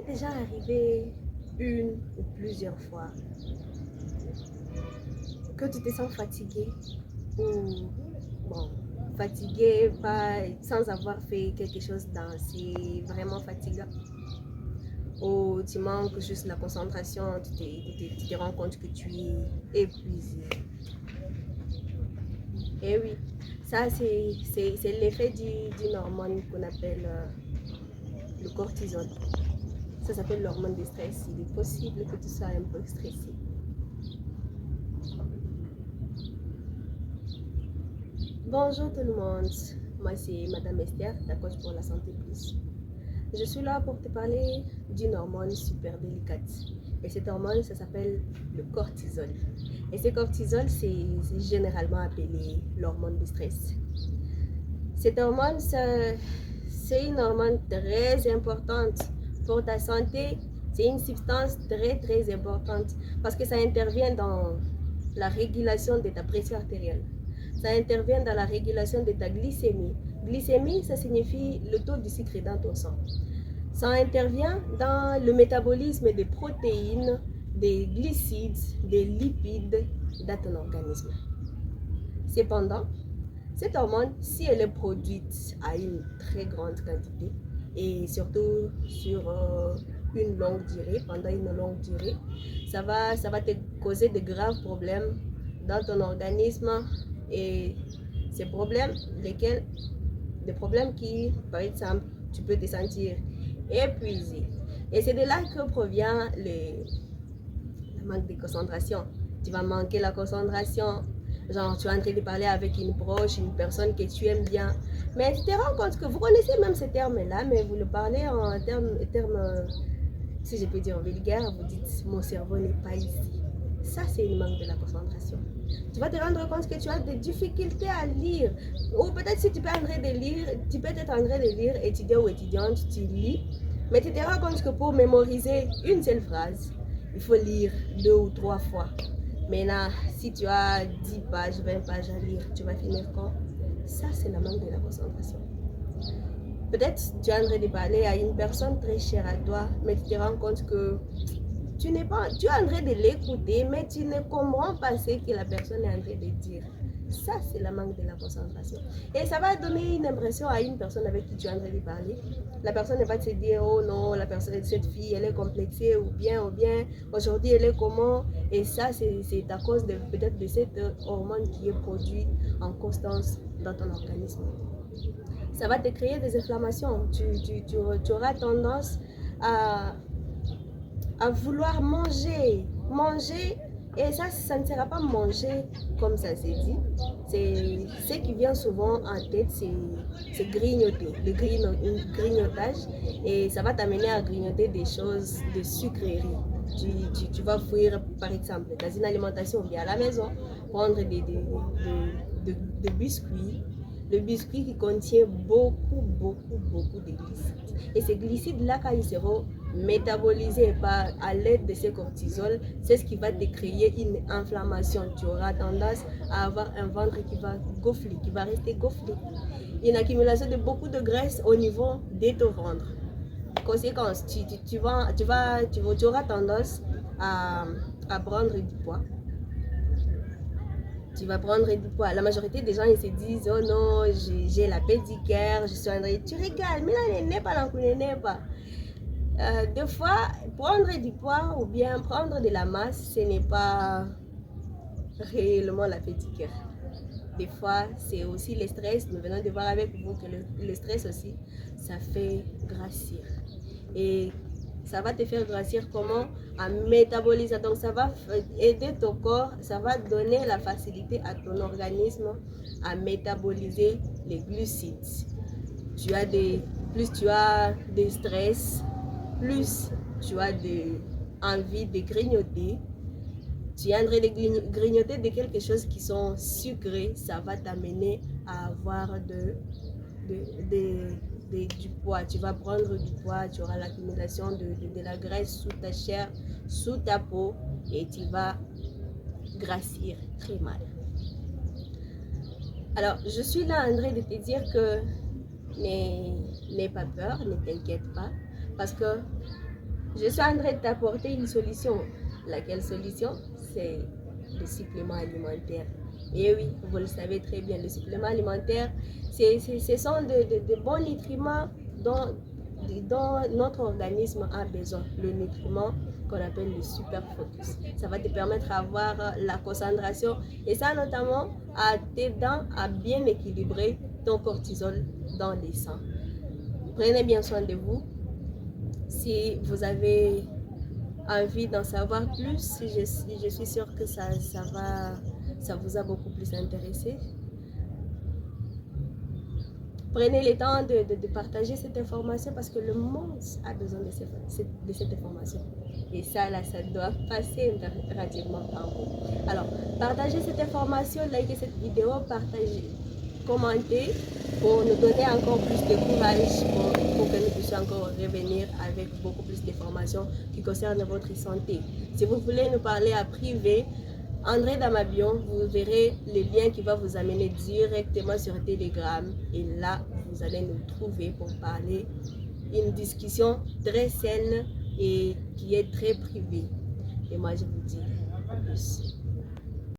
déjà arrivé une ou plusieurs fois que tu te sens fatigué ou bon, fatigué pas, sans avoir fait quelque chose d'assez vraiment fatigant ou tu manques juste la concentration, tu te rends compte que tu es épuisé. Et oui, ça c'est l'effet d'une hormone qu'on appelle le cortisol. Ça s'appelle l'hormone de stress. Il est possible que tu sois un peu stressé. Bonjour tout le monde, moi c'est Madame Esther, ta coach pour la santé plus. Je suis là pour te parler d'une hormone super délicate. Et cette hormone, ça s'appelle le cortisol. Et ce cortisol, c'est généralement appelé l'hormone de stress. Cette hormone, c'est une hormone très importante pour ta santé. C'est une substance très importante parce que ça intervient dans la régulation de ta pression artérielle. Ça intervient dans la régulation de ta glycémie. Glycémie, ça signifie le taux de sucre dans ton sang. Ça intervient dans le métabolisme des protéines, des glucides, des lipides dans ton organisme. Cependant, cette hormone, si elle est produite à une très grande quantité et surtout sur une longue durée, pendant une longue durée, ça va te causer de graves problèmes dans ton organisme et ces problèmes, des problèmes qui, par exemple, tu peux te sentir épuisé. Et c'est de là que provient le manque de concentration. Tu vas manquer la concentration. Genre, tu es en train de parler avec une proche, une personne que tu aimes bien. Mais tu te rends compte que vous connaissez même ces termes-là, mais vous le parlez en termes, si je peux dire vulgaire, vous dites mon cerveau n'est pas ici. Ça, c'est une manque de la concentration. Tu vas te rendre compte que tu as des difficultés à lire. Ou peut-être si tu peux en train de lire, tu peux être en train de lire, étudiant ou étudiante, tu lis. Mais tu te rends compte que pour mémoriser une seule phrase, il faut lire 2 ou 3 fois. Maintenant, si tu as 10 pages, 20 pages à lire, tu vas finir quand? Ça, c'est la manque de la concentration. Peut-être tu es en train de parler à une personne très chère à toi, mais tu te rends compte que tu es en train de l'écouter, mais tu ne comprends pas ce que la personne est en train de dire. Ça, c'est la manque de la concentration. Et ça va donner une impression à une personne avec qui tu es en train de parler. La personne va te dire, oh non, cette fille, elle est complexée, ou bien, aujourd'hui, elle est comment? Et ça, c'est à cause peut-être de cette hormone qui est produite en constance dans ton organisme. Ça va te créer des inflammations. Tu auras tendance à vouloir manger. Et ça ne sera pas manger comme ça c'est dit. C'est ce qui vient souvent en tête, c'est grignoter, le grignotage. Et ça va t'amener à grignoter des choses de sucreries. Tu vas fuir, par exemple, dans une alimentation bien à la maison, prendre des biscuits. Le biscuit qui contient beaucoup de glucides. Et ces glucides-là, quand ils seront métabolisés à l'aide de ces cortisol, c'est ce qui va te créer une inflammation. Tu auras tendance à avoir un ventre qui va gonfler, qui va rester gonflé. Une accumulation de beaucoup de graisse au niveau de ton ventre. Conséquence, tu auras tendance à prendre du poids. Tu vas prendre du poids. La majorité des gens, ils se disent, oh non, j'ai la pédicure, je suis en train de... Tu rigoles, mais là, n'est pas, n'est pas. Des fois, prendre du poids ou bien prendre de la masse, ce n'est pas réellement la pédicure. Des fois, c'est aussi le stress. Nous venons de voir avec vous que le stress aussi, ça fait grossir. Et ça va te faire grossir comment? À métaboliser. Donc ça va aider ton corps, ça va donner la facilité à ton organisme à métaboliser les glucides. Plus tu as de stress, plus tu as envie de grignoter. Tu es en train de grignoter de quelque chose qui sont sucrés, ça va t'amener à avoir du poids. Tu vas prendre du poids, tu auras l'accumulation de la graisse sous ta chair, sous ta peau et tu vas grossir très mal. Alors, je suis là en train de te dire que n'aie pas peur, ne t'inquiète pas, parce que Je suis en train de t'apporter une solution. Laquelle solution? C'est le supplément alimentaire. Et oui, vous le savez très bien, le supplément alimentaire, ce sont de bons nutriments dont notre organisme a besoin. Le nutriment qu'on appelle le super focus. Ça va te permettre d'avoir la concentration et ça notamment à t'aidant à bien équilibrer ton cortisol dans les sangs. Prenez bien soin de vous. Si vous avez envie d'en savoir plus, je suis sûre que ça vous a beaucoup plus intéressé. Prenez le temps de partager cette information parce que le monde a besoin de cette information. Et ça, là, ça doit passer impérativement par vous. Alors, partagez cette information, likez cette vidéo, partagez, commentez pour nous donner encore plus de courage pour que nous puissions encore revenir avec beaucoup plus d'informations qui concernent votre santé. Si vous voulez nous parler à privé, André dans ma bio, vous verrez le lien qui va vous amener directement sur Telegram et là, vous allez nous trouver pour parler une discussion très saine et qui est très privée. Et moi, je vous dis à plus.